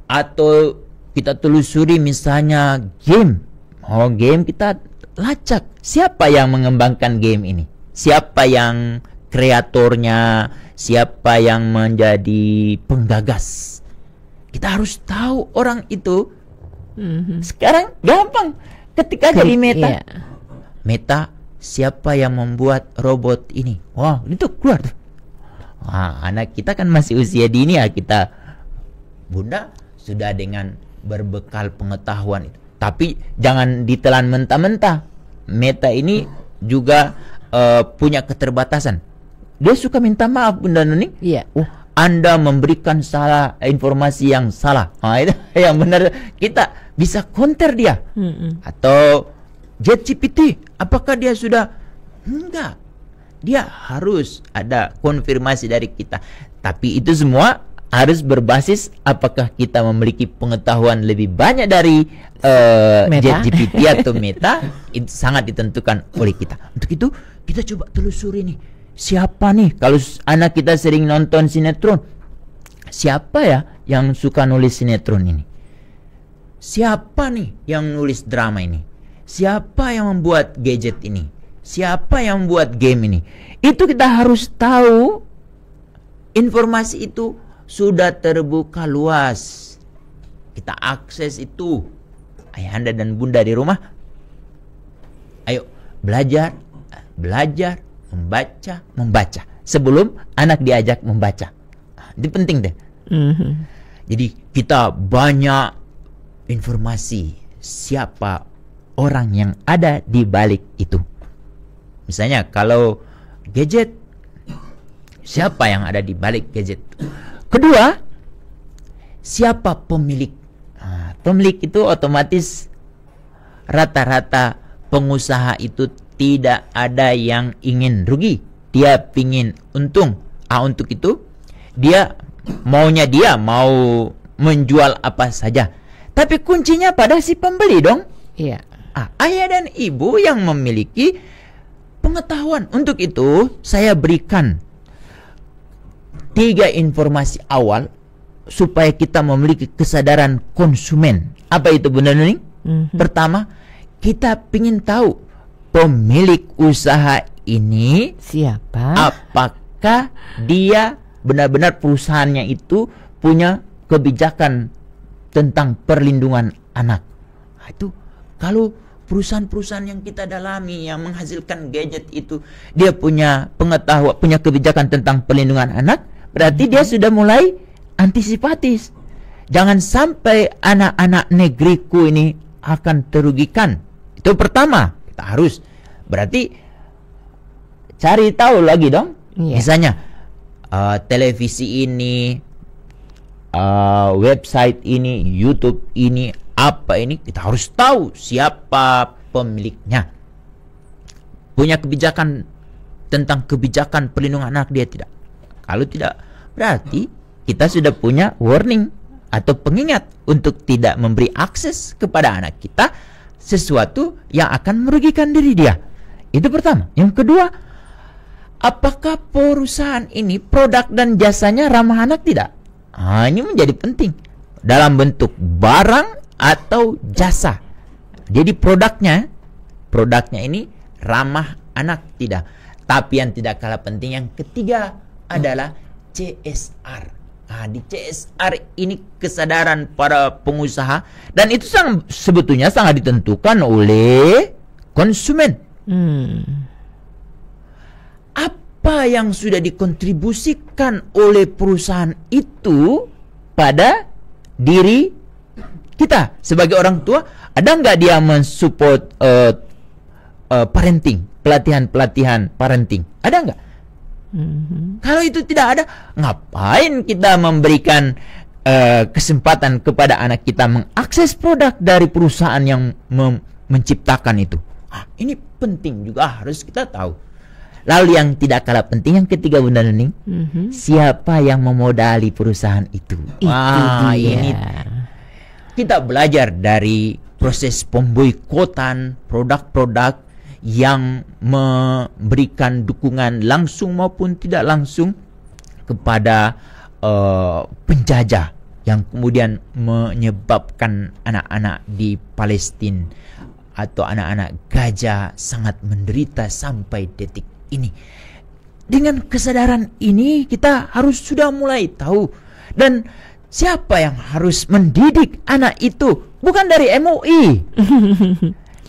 Atau kita telusuri misalnya game. Oh, game kita lacak. Siapa yang mengembangkan game ini? Siapa yang kreatornya? Siapa yang menjadi penggagas? Kita harus tahu orang itu. Sekarang gampang. Ketika jadi Meta. Iya. Meta, siapa yang membuat robot ini? Wah, itu keluar tuh. Wah, anak kita kan masih usia dini ya, kita Bunda sudah dengan berbekal pengetahuan itu. Tapi jangan ditelan mentah-mentah. Meta ini juga punya keterbatasan. Dia suka minta maaf, Bunda Nuning. Iya. Anda memberikan salah informasi yang salah. Itu yang benar, kita bisa counter dia. Atau ChatGPT, apakah dia sudah? Enggak. Dia harus ada konfirmasi dari kita. Tapi itu semua harus berbasis apakah kita memiliki pengetahuan lebih banyak dari ChatGPT atau Meta. Itu sangat ditentukan oleh kita. Untuk itu kita coba telusuri nih, siapa nih, kalau anak kita sering nonton sinetron, siapa ya yang suka nulis sinetron ini? Siapa nih yang nulis drama ini? Siapa yang membuat gadget ini? Siapa yang membuat game ini? Itu kita harus tahu. Informasi itu sudah terbuka luas. Kita akses itu. Ayahanda dan Bunda di rumah, ayo belajar membaca sebelum anak diajak membaca. Itu penting deh. Jadi kita banyak informasi siapa orang yang ada di balik itu. Misalnya kalau gadget, siapa yang ada di balik gadget. Kedua, siapa pemilik. Pemilik itu otomatis rata-rata pengusaha itu tidak ada yang ingin rugi. Dia pingin untung. Untuk itu dia mau menjual apa saja. Tapi kuncinya pada si pembeli dong. Iya. Ayah dan ibu yang memiliki pengetahuan. Untuk itu saya berikan 3 informasi awal supaya kita memiliki kesadaran konsumen. Apa itu, Bunda Nuning? Pertama, kita ingin tahu pemilik usaha ini siapa? Apakah dia benar-benar perusahaannya itu punya kebijakan tentang perlindungan anak. Itu kalau perusahaan-perusahaan yang kita dalami yang menghasilkan gadget itu dia punya pengetahuan, punya kebijakan tentang perlindungan anak, berarti dia sudah mulai antisipatif. Jangan sampai anak-anak negeriku ini akan terugikan. Itu pertama, kita harus berarti cari tahu lagi dong. Misalnya televisi ini, website ini, YouTube ini, apa ini, kita harus tahu siapa pemiliknya. Punya kebijakan tentang kebijakan perlindungan anak dia tidak? Kalau tidak, berarti kita sudah punya warning atau pengingat untuk tidak memberi akses kepada anak kita sesuatu yang akan merugikan diri dia. Itu pertama. Yang kedua, apakah perusahaan ini produk dan jasanya ramah anak tidak? Ini menjadi penting. Dalam bentuk barang atau jasa. Jadi produknya ini ramah anak tidak. Tapi yang tidak kalah penting yang ketiga adalah CSR. Di CSR ini kesadaran para pengusaha dan itu sebetulnya sangat ditentukan oleh konsumen. Apa yang sudah dikontribusikan oleh perusahaan itu pada diri kita sebagai orang tua? Ada nggak dia mensupport parenting, pelatihan parenting? Ada nggak? Kalau itu tidak ada, ngapain kita memberikan kesempatan kepada anak kita mengakses produk dari perusahaan yang menciptakan itu? Ini penting juga, harus kita tahu. Lalu yang tidak kalah penting yang ketiga, Bunda Nuning, siapa yang memodali perusahaan itu? Ini kita belajar dari proses pemboikotan produk-produk yang memberikan dukungan langsung maupun tidak langsung kepada penjajah yang kemudian menyebabkan anak-anak di Palestina atau anak-anak Gaza sangat menderita sampai detik ini. Dengan kesadaran ini kita harus sudah mulai tahu, dan siapa yang harus mendidik anak itu? Bukan dari MUI.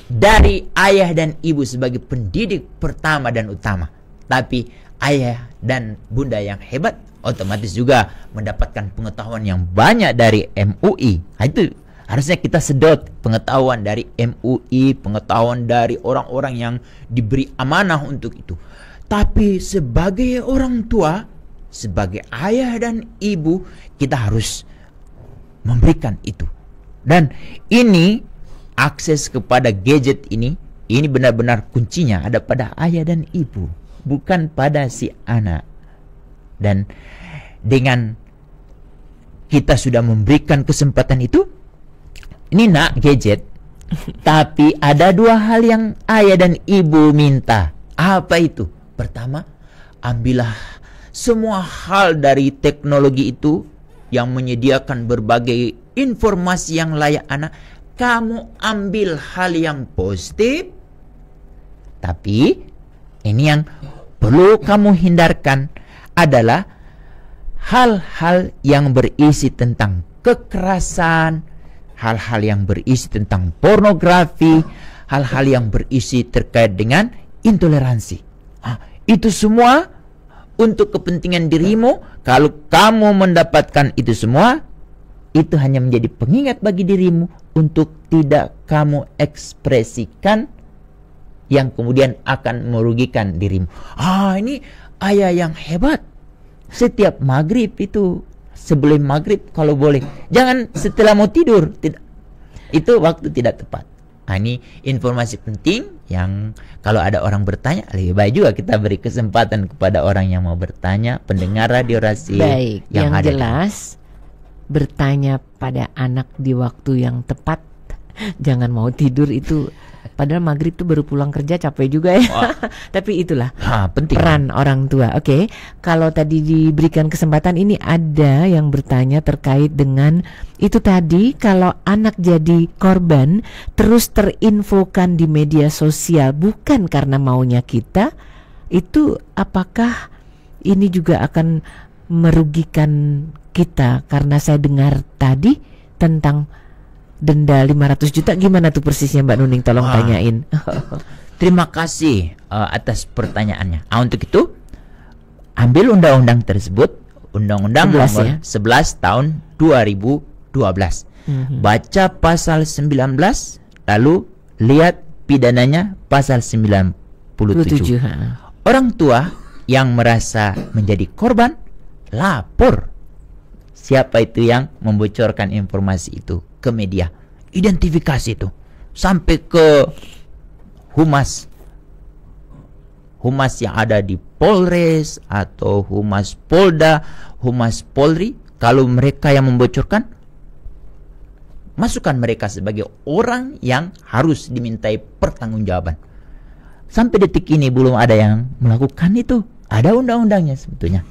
Dari ayah dan ibu sebagai pendidik pertama dan utama. Tapi ayah dan bunda yang hebat otomatis juga mendapatkan pengetahuan yang banyak dari MUI. Nah, itu harusnya kita sedot pengetahuan dari MUI, pengetahuan dari orang-orang yang diberi amanah untuk itu. Tapi sebagai orang tua, sebagai ayah dan ibu, kita harus memberikan itu. Dan ini akses kepada gadget ini benar-benar kuncinya ada pada ayah dan ibu, bukan pada si anak. Dan dengan kita sudah memberikan kesempatan itu, ini nak gadget, tapi ada dua hal yang ayah dan ibu minta. Apa itu? Pertama, ambillah semua hal dari teknologi itu yang menyediakan berbagai informasi yang layak anak. Kamu ambil hal yang positif, tapi ini yang perlu kamu hindarkan adalah hal-hal yang berisi tentang kekerasan, hal-hal yang berisi tentang pornografi, hal-hal yang berisi terkait dengan intoleransi. Itu semua untuk kepentingan dirimu. Kalau kamu mendapatkan itu semua, itu hanya menjadi pengingat bagi dirimu untuk tidak kamu ekspresikan yang kemudian akan merugikan dirimu. Ini ayah yang hebat. Setiap maghrib itu, sebelum maghrib kalau boleh, jangan setelah mau tidur. Tidak, itu waktu tidak tepat. Ini informasi penting yang kalau ada orang bertanya, lebih baik juga kita beri kesempatan kepada orang yang mau bertanya, pendengar Radio Rasi. Baik, yang jelas bertanya pada anak di waktu yang tepat. Jangan mau tidur itu, padahal maghrib itu baru pulang kerja, capek juga ya. Tapi itulah penting. Peran orang tua. Oke, kalau tadi diberikan kesempatan, ini ada yang bertanya terkait dengan itu tadi, kalau anak jadi korban terus terinfokan di media sosial bukan karena maunya kita, itu apakah ini juga akan merugikan kita? Karena saya dengar tadi tentang denda 500 juta, gimana tuh persisnya Mbak Nuning? Tolong tanyain. Terima kasih atas pertanyaannya. Untuk itu, ambil undang-undang tersebut, Undang-Undang nomor 11 tahun 2012. Baca pasal 19, lalu lihat pidananya pasal 97. Orang tua yang merasa menjadi korban, lapor. Siapa itu yang membocorkan informasi itu ke media, identifikasi itu sampai ke humas yang ada di Polres atau humas Polda, humas Polri. Kalau mereka yang membocorkan, masukkan mereka sebagai orang yang harus dimintai pertanggungjawaban. Sampai detik ini belum ada yang melakukan itu. Ada undang-undangnya sebetulnya.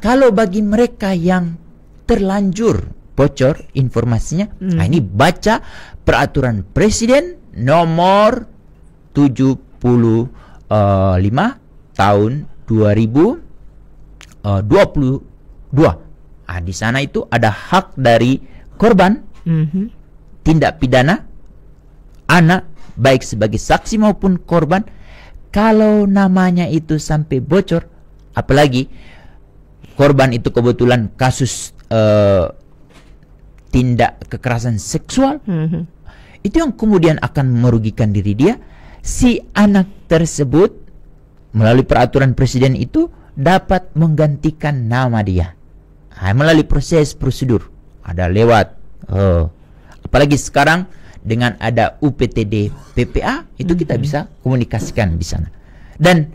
Kalau bagi mereka yang terlanjur bocor informasinya, ini baca peraturan Presiden nomor 75 tahun 2022. Di sana itu ada hak dari korban tindak pidana anak, baik sebagai saksi maupun korban. Kalau namanya itu sampai bocor, apalagi korban itu kebetulan kasus tindak kekerasan seksual, itu yang kemudian akan merugikan diri dia. Si anak tersebut melalui peraturan Presiden itu dapat menggantikan nama dia melalui proses prosedur. Ada lewat apalagi sekarang dengan ada UPTD PPA, itu kita bisa komunikasikan di sana. Dan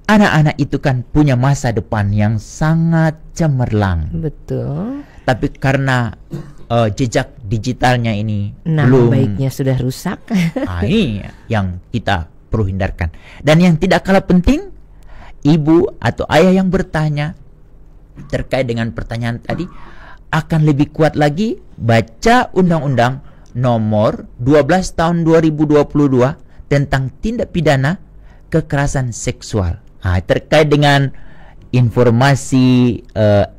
anak-anak itu kan punya masa depan yang sangat cemerlang. Betul. tapi karena jejak digitalnya ini Nama belum baiknya sudah rusak. ini yang kita perlu hindarkan. Dan yang tidak kalah penting, ibu atau ayah yang bertanya terkait dengan pertanyaan tadi akan lebih kuat lagi baca Undang-Undang Nomor 12 Tahun 2022 tentang tindak pidana kekerasan seksual. Terkait dengan informasi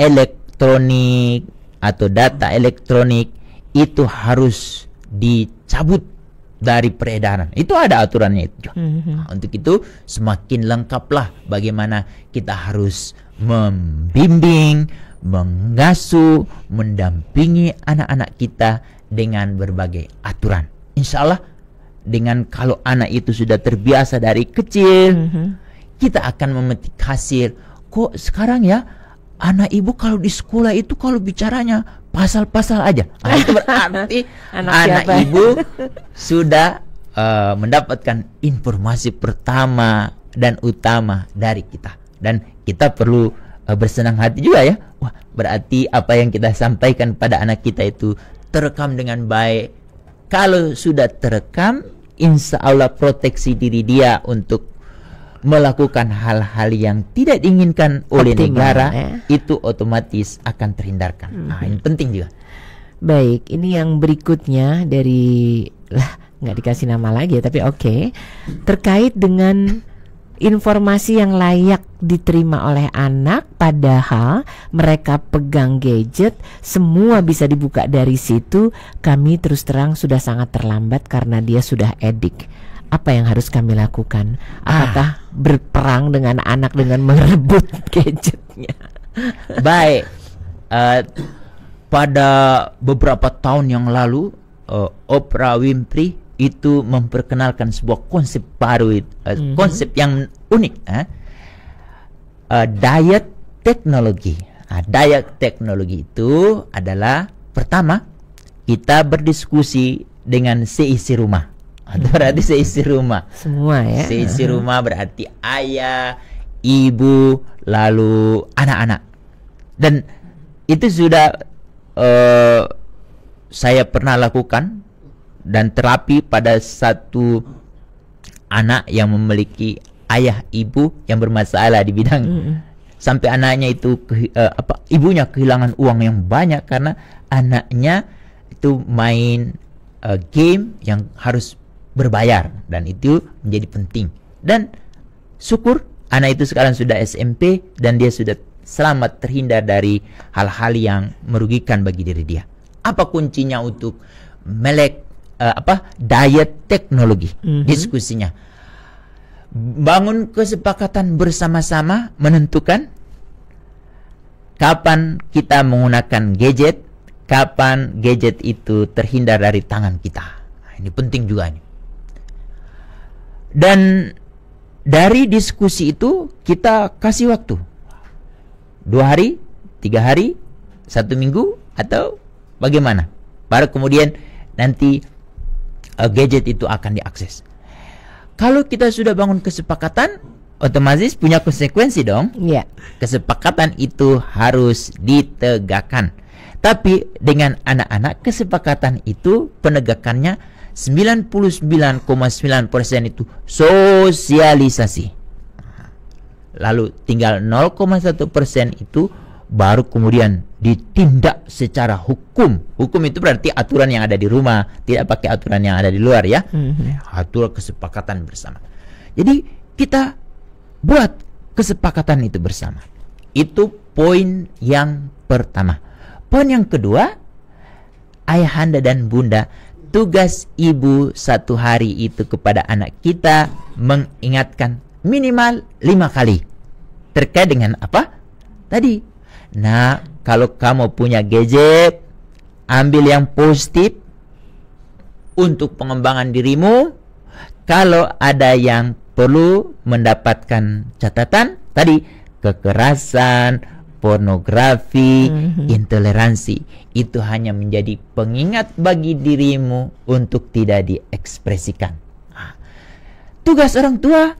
elektronik atau data elektronik itu harus dicabut dari peredaran. Itu ada aturannya itu. Untuk itu semakin lengkaplah bagaimana kita harus membimbing, mengasuh, mendampingi anak-anak kita dengan berbagai aturan. Insya Allah dengan kalau anak itu sudah terbiasa dari kecil, kita akan memetik hasil. Kok sekarang ya anak ibu kalau di sekolah itu kalau bicaranya pasal-pasal aja. Itu berarti anak ibu sudah mendapatkan informasi pertama dan utama dari kita. Dan kita perlu bersenang hati juga ya. Wah, berarti apa yang kita sampaikan pada anak kita itu terekam dengan baik. Kalau sudah terekam, insya Allah proteksi diri dia untuk melakukan hal-hal yang tidak diinginkan oleh negara, itu otomatis akan terhindarkan. Ini penting juga. Baik, ini yang berikutnya dari nggak dikasih nama lagi, tapi oke. Terkait dengan informasi yang layak diterima oleh anak, padahal mereka pegang gadget, semua bisa dibuka dari situ. Kami terus terang sudah sangat terlambat karena dia sudah edik. Apa yang harus kami lakukan? Apakah berperang dengan anak dengan merebut gadgetnya? Baik, pada beberapa tahun yang lalu Oprah Winfrey itu memperkenalkan sebuah konsep baru, konsep yang unik, diet teknologi. Diet teknologi itu adalah pertama kita berdiskusi dengan seisi rumah. Berarti seisi rumah. Semua ya. Seisi rumah berarti ayah, ibu, lalu anak-anak. Dan itu sudah saya pernah lakukan dan terapi pada satu anak yang memiliki ayah ibu yang bermasalah di bidang sampai anaknya itu ibunya kehilangan uang yang banyak karena anaknya itu main game yang harus berbayar, dan itu menjadi penting. Dan syukur anak itu sekarang sudah SMP dan dia sudah selamat terhindar dari hal-hal yang merugikan bagi diri dia. Apa kuncinya untuk melek diet teknologi? Diskusinya bangun kesepakatan bersama-sama menentukan kapan kita menggunakan gadget, kapan gadget itu terhindar dari tangan kita. Ini penting juga nih. Dan dari diskusi itu kita kasih waktu 2 hari, 3 hari, 1 minggu, atau bagaimana? Baru kemudian nanti gadget itu akan diakses. Kalau kita sudah bangun kesepakatan, otomatis punya konsekuensi dong. Yeah. Kesepakatan itu harus ditegakkan. Tapi dengan anak-anak kesepakatan itu penegakannya 99,9% itu sosialisasi. Lalu tinggal 0,1% itu baru kemudian ditindak secara hukum. Hukum itu berarti aturan yang ada di rumah, tidak pakai aturan yang ada di luar ya. Aturan kesepakatan bersama. Jadi kita buat kesepakatan itu bersama. Itu poin yang pertama. Poin yang kedua, ayahanda dan bunda, tugas ibu satu hari itu kepada anak kita mengingatkan minimal 5 kali. Terkait dengan apa? Tadi, nah kalau kamu punya gadget, ambil yang positif untuk pengembangan dirimu. Kalau ada yang perlu mendapatkan catatan, tadi kekerasan, pornografi, intoleransi, itu hanya menjadi pengingat bagi dirimu untuk tidak diekspresikan. Tugas orang tua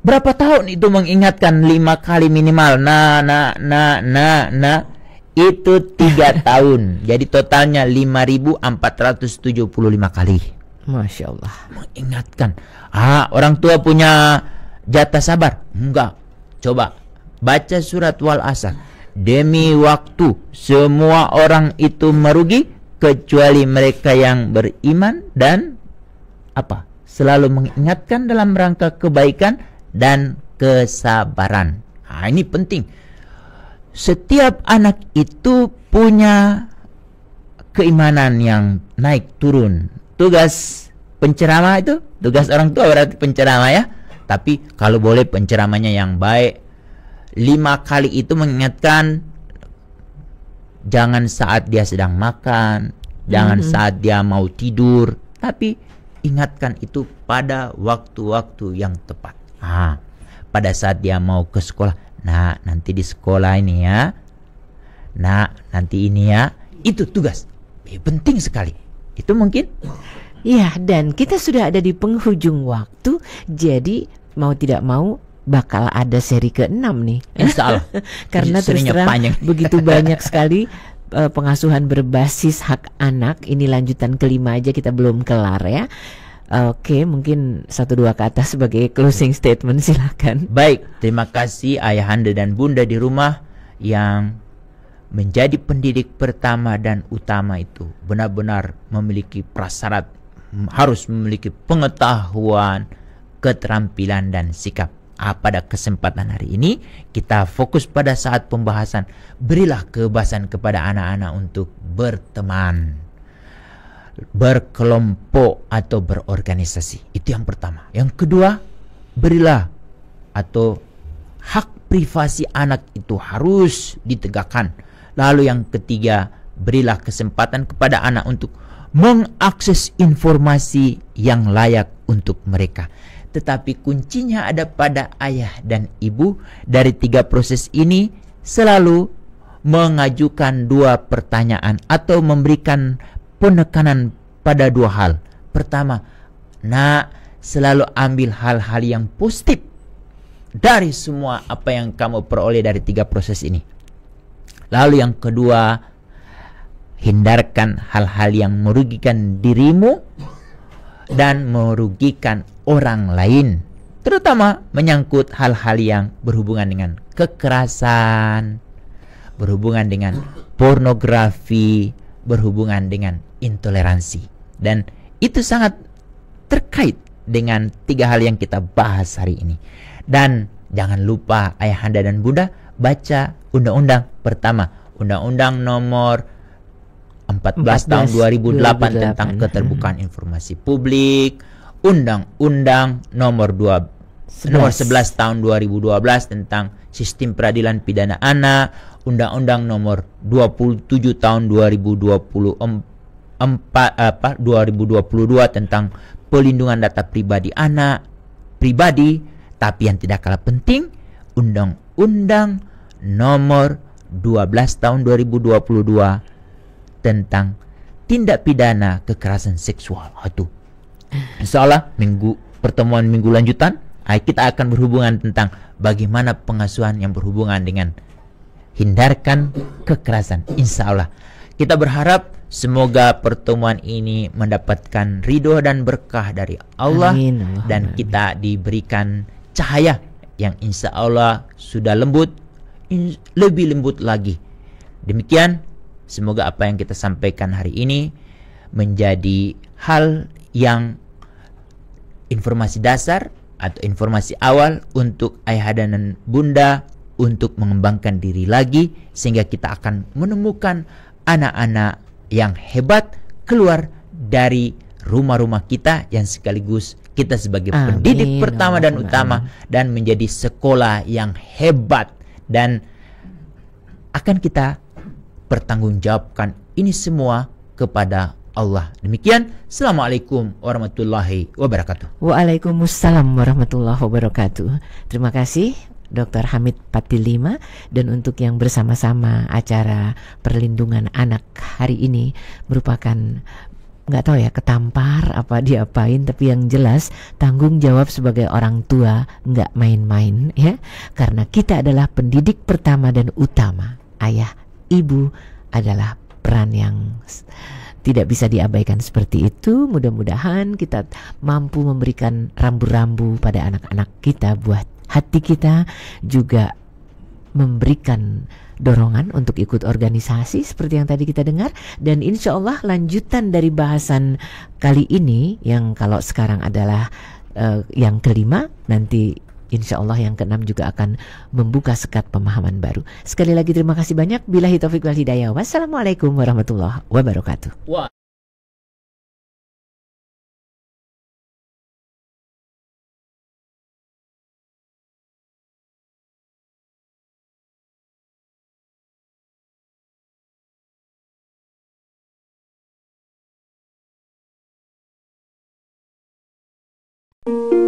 berapa tahun itu mengingatkan 5 kali minimal. Nah. Itu 3 tahun. Jadi totalnya 5.475 kali. Masya Allah. Mengingatkan. Orang tua punya jatah sabar? Enggak. Coba baca surat Wal Asr. Demi waktu semua orang itu merugi kecuali mereka yang beriman dan apa? Selalu mengingatkan dalam rangka kebaikan dan kesabaran. Ini penting. Setiap anak itu punya keimanan yang naik turun. Tugas penceramah itu, tugas orang tua berarti penceramah ya. Tapi kalau boleh penceramahnya yang baik, 5 kali itu mengingatkan, jangan saat dia sedang makan, jangan saat dia mau tidur, tapi ingatkan itu pada waktu-waktu yang tepat. Pada saat dia mau ke sekolah, nah nanti di sekolah ini ya, nah nanti ini ya, itu tugas penting sekali. Itu mungkin. Ya, dan kita sudah ada di penghujung waktu, jadi mau tidak mau bakal ada seri ke-6 nih. Insya Allah. Karena terus terang begitu banyak sekali pengasuhan berbasis hak anak. Ini lanjutan kelima aja, kita belum kelar ya. Oke, mungkin 1-2 kata sebagai closing statement, silakan. Baik, terima kasih ayahanda dan bunda di rumah yang menjadi pendidik pertama dan utama itu benar-benar memiliki prasyarat, harus memiliki pengetahuan, keterampilan dan sikap. Pada kesempatan hari ini kita fokus pada saat pembahasan, berilah kebebasan kepada anak-anak untuk berteman, berkelompok atau berorganisasi. Itu yang pertama. Yang kedua, berilah atau hak privasi anak itu harus ditegakkan. Lalu yang ketiga, berilah kesempatan kepada anak untuk mengakses informasi yang layak untuk mereka. Tetapi kuncinya ada pada ayah dan ibu. Dari 3 proses ini selalu mengajukan 2 pertanyaan atau memberikan penekanan pada 2 hal. Pertama, nak, selalu ambil hal-hal yang positif dari semua apa yang kamu peroleh dari 3 proses ini. Lalu yang kedua, hindarkan hal-hal yang merugikan dirimu dan merugikan orang lain, terutama menyangkut hal-hal yang berhubungan dengan kekerasan, berhubungan dengan pornografi, berhubungan dengan intoleransi. Dan itu sangat terkait dengan 3 hal yang kita bahas hari ini. Dan jangan lupa ayahanda dan bunda baca undang-undang pertama, Undang-Undang nomor 14 tahun 2008 tentang keterbukaan informasi publik, Undang-Undang nomor 11 tahun 2012 tentang sistem peradilan pidana anak, Undang-Undang nomor 27 tahun 2022 tentang pelindungan data pribadi anak, pribadi, tapi yang tidak kalah penting, Undang-Undang nomor 12 tahun 2022 tentang tindak pidana kekerasan seksual. Itu insyaallah pertemuan minggu lanjutan kita akan berhubungan tentang bagaimana pengasuhan yang berhubungan dengan hindarkan kekerasan. Insyaallah kita berharap semoga pertemuan ini mendapatkan ridho dan berkah dari Allah. Amin. Dan kita diberikan cahaya yang insyaallah sudah lembut, lebih lembut lagi. Demikian, semoga apa yang kita sampaikan hari ini menjadi hal yang informasi dasar atau informasi awal untuk ayah dan bunda untuk mengembangkan diri lagi, sehingga kita akan menemukan anak-anak yang hebat keluar dari rumah-rumah kita yang sekaligus kita sebagai pendidik pertama dan utama, dan menjadi sekolah yang hebat, dan akan kita pertanggungjawabkan ini semua kepada Allah. Demikian, Assalamualaikum warahmatullahi wabarakatuh. Waalaikumsalam warahmatullahi wabarakatuh. Terima kasih Dr. Hamid Patilima. Dan untuk yang bersama-sama acara perlindungan anak hari ini merupakan, nggak tahu ya, ketampar apa diapain, tapi yang jelas tanggung jawab sebagai orang tua nggak main-main ya, karena kita adalah pendidik pertama dan utama, ayah ibu adalah peran yang tidak bisa diabaikan seperti itu. Mudah-mudahan kita mampu memberikan rambu-rambu pada anak-anak kita, buat hati kita juga memberikan dorongan untuk ikut organisasi seperti yang tadi kita dengar. Dan insya Allah lanjutan dari bahasan kali ini, yang kalau sekarang adalah yang kelima, nanti insya Allah yang keenam juga akan membuka sekat pemahaman baru. Sekali lagi terima kasih banyak. Billahi taufiq wal hidayah. Wassalamualaikum warahmatullahi wabarakatuh. Wah. Thank you.